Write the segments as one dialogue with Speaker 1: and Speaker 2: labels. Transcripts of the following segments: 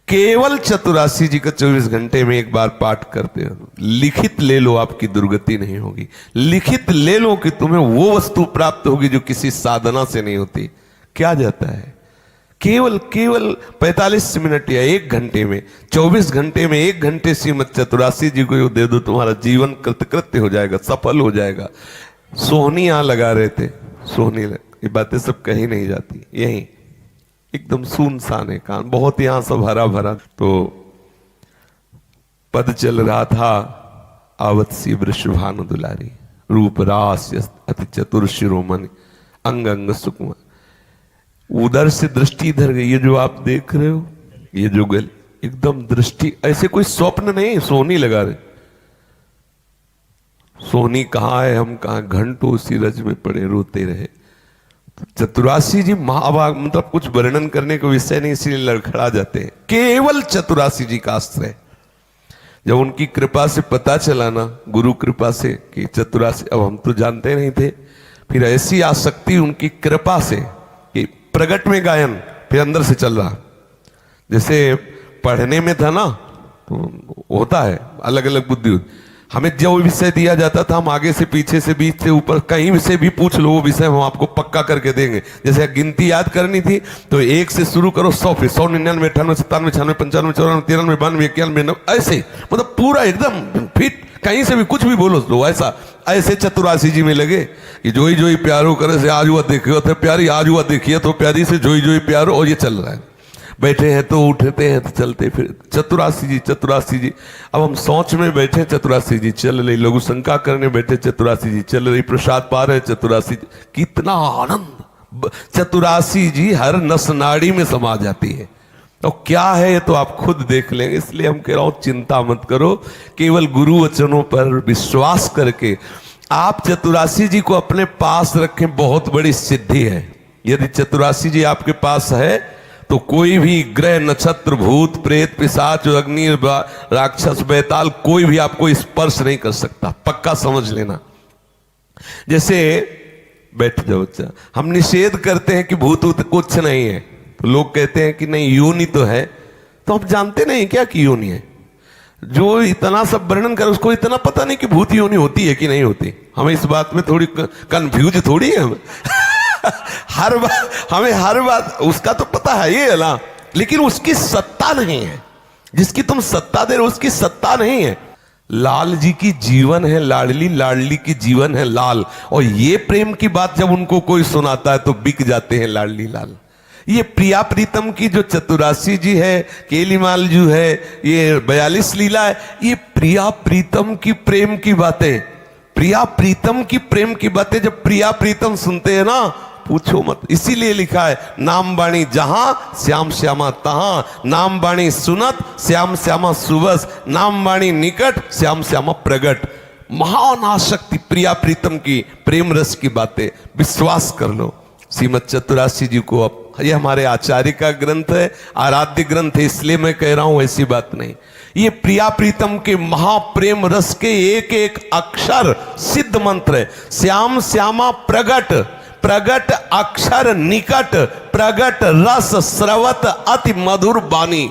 Speaker 1: केवल चतुरासी जी का 24 घंटे में एक बार पाठ करते हो, लिखित ले लो, आपकी दुर्गति नहीं होगी। लिखित ले लो कि तुम्हें वो वस्तु प्राप्त होगी जो किसी साधना से नहीं होती। क्या जाता है, केवल 45 मिनट या 1 घंटे में, 24 घंटे में 1 घंटे श्रीमद चतुरासी जी को दे दो, तुम्हारा जीवन कृतकृत्य हो जाएगा, सफल हो जाएगा। सोहनी यहां लगा रहे थे, सोहनी ये बातें सब कहीं नहीं जाती, यहीं एकदम सुनसान है कान, बहुत यहां सब हरा भरा। तो पद चल रहा था, आवत सी वृषभानु दुलारी, रूप रास अति चतुर शिरोमणि, अंग अंग सुकुमार। उधर से दृष्टि इधर गई, ये जो आप देख रहे हो, ये जो गल एकदम दृष्टि, ऐसे कोई स्वप्न नहीं, सोहनी लगा रहे। सोहनी कहाँ है, हम कहाँ, घंटों उसी रज में पड़े रोते रहे। चतुरासी जी महाभाग, मतलब कुछ वर्णन करने का विषय नहीं, इसलिए लड़खड़ा जाते हैं। केवल चतुरासी जी का आश्रय, जब उनकी कृपा से पता चला ना, गुरु कृपा से, कि चतुरासी, अब हम तो जानते नहीं थे, फिर ऐसी आसक्ति उनकी कृपा से कि प्रगट में गायन फिर अंदर से चल रहा। जैसे पढ़ने में था ना, तो होता है अलग अलग बुद्धि, हमें जो विषय दिया जाता था, हम आगे से पीछे से बीच से ऊपर कहीं विषय भी पूछ लो, वो विषय हम आपको पक्का करके देंगे। जैसे गिनती याद करनी थी तो 1 से शुरू करो 100, फिर 100, 99, 98, 97, 96, 95, 94, 93, 92, 91, ऐसे, मतलब पूरा एकदम फिट, कहीं से भी कुछ भी बोलो तो ऐसा। ऐसे चतुरासी जी में लगे कि जोई जोई प्यारो करे से, आज हुआ देखियो तो प्यारी, आज हुआ देखिए तो प्यारी, से जोई जोई प्यारो, और ये चल रहा है। बैठे हैं तो उठते हैं तो चलते फिर चतुरासी जी, चतुरासी जी। अब हम सोच में बैठे, चतुरासी जी चल रही, लघु शंका करने बैठे, चतुरासी जी चल रही, प्रसाद पा रहे, चतुरासी जी। कितना आनंद, चतुरासी जी हर नस नाड़ी में समा जाती है। तो क्या है ये तो आप खुद देख लेंगे, इसलिए हम कह रहा हूं चिंता मत करो, केवल गुरु वचनों पर विश्वास करके आप चतुरासी जी को अपने पास रखें, बहुत बड़ी सिद्धि है। यदि चतुरासी जी आपके पास है तो कोई भी ग्रह, नक्षत्र, भूत, प्रेत, पिशाच, अग्नि, राक्षस, बैताल, कोई भी आपको स्पर्श नहीं कर सकता, पक्का समझ लेना। जैसे बैठ जाओ, हम निषेध करते हैं कि भूत कुछ नहीं है, तो लोग कहते हैं कि नहीं योनि तो है, तो हम जानते नहीं क्या कि योनि है। जो इतना सब वर्णन कर, उसको इतना पता नहीं कि भूत योनि होती है कि नहीं होती। हमें इस बात में थोड़ी कंफ्यूज थोड़ी है हर बात हमें, हर बात उसका तो पता है ये ना, लेकिन उसकी सत्ता नहीं है। जिसकी तुम सत्ता दे रहे हो उसकी सत्ता नहीं है। लाल जी की जीवन है लाडली, लाडली की जीवन है लाल, और ये प्रेम की बात जब उनको कोई सुनाता है तो बिक जाते हैं लाडली लाल। ये प्रिया प्रीतम की जो चतुरासी जी है, केलीमाल जो है, ये 42 लीला है, ये प्रिया प्रीतम की प्रेम की बातें, प्रिया प्रीतम की प्रेम की बातें। जब प्रिया प्रीतम सुनते हैं ना, पूछो मत। इसीलिए लिखा है, नाम बाणी जहां श्याम श्यामा तहां, नाम बाणी सुनत श्याम श्यामा सुबस, नाम बाणी निकट श्याम श्यामा प्रगट। महान आसक्ति प्रिया प्रीतम की प्रेम रस की बातें, विश्वास कर लो। श्रीमद चतुरासी जी को, अब ये हमारे आचार्य का ग्रंथ है, आराध्य ग्रंथ है, इसलिए मैं कह रहा हूं, ऐसी बात नहीं। ये प्रिया प्रीतम के महाप्रेम रस के एक एक अक्षर सिद्ध मंत्र है। श्याम श्यामा प्रगट, प्रगट अक्षर निकट, प्रगट रस स्रवत अति मधुर बानी,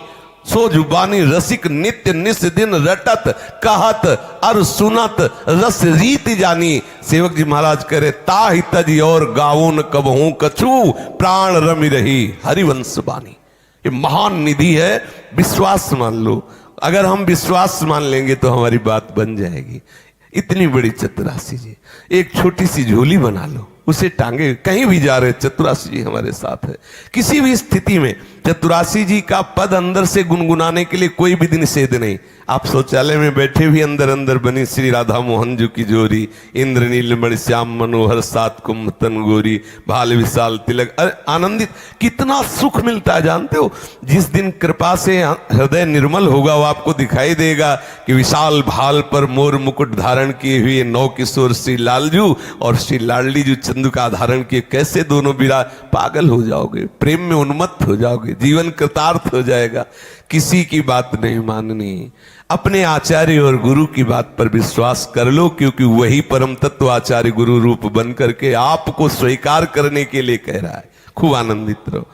Speaker 1: सो जुबानी रसिक नित्य निस दिन रटत कहत अर सुनत रस रीति जानी। सेवक जी महाराज करे, ताहि तज और गाऊन कबहू कछु, प्राण रमि रही हरिवंश बानी। ये महान निधि है, विश्वास मान लो। अगर हम विश्वास मान लेंगे तो हमारी बात बन जाएगी। इतनी बड़ी चतुरासी जी, एक छोटी सी झोली बना लो, उसे टांगे, कहीं भी जा रहे चतुरासी जी हमारे साथ है। किसी भी स्थिति में चतुरासी जी का पद अंदर से गुनगुनाने के लिए कोई भी निषेध नहीं। आप शौचालय में बैठे भी अंदर अंदर बनी श्री राधा मोहन जी की जोरी, इंद्र नीलमणि श्याम मनोहर सात कुंभतन गोरी, भाल विशाल तिलक, आनंदित। कितना सुख मिलता है जानते हो। जिस दिन कृपा से हृदय निर्मल होगा, वो आपको दिखाई देगा कि विशाल भाल पर मोर मुकुट धारण किए हुए 9 किशोर श्री लालजू और श्री लाडली जी चंदू का धारण किए, कैसे दोनों विराज, पागल हो जाओगे, प्रेम में उन्मत्त हो जाओगे, जीवन कृतार्थ हो जाएगा। किसी की बात नहीं माननी, अपने आचार्य और गुरु की बात पर विश्वास कर लो, क्योंकि वही परम तत्व आचार्य गुरु रूप बन करके आपको स्वीकार करने के लिए कह रहा है। खूब आनंदित रहो।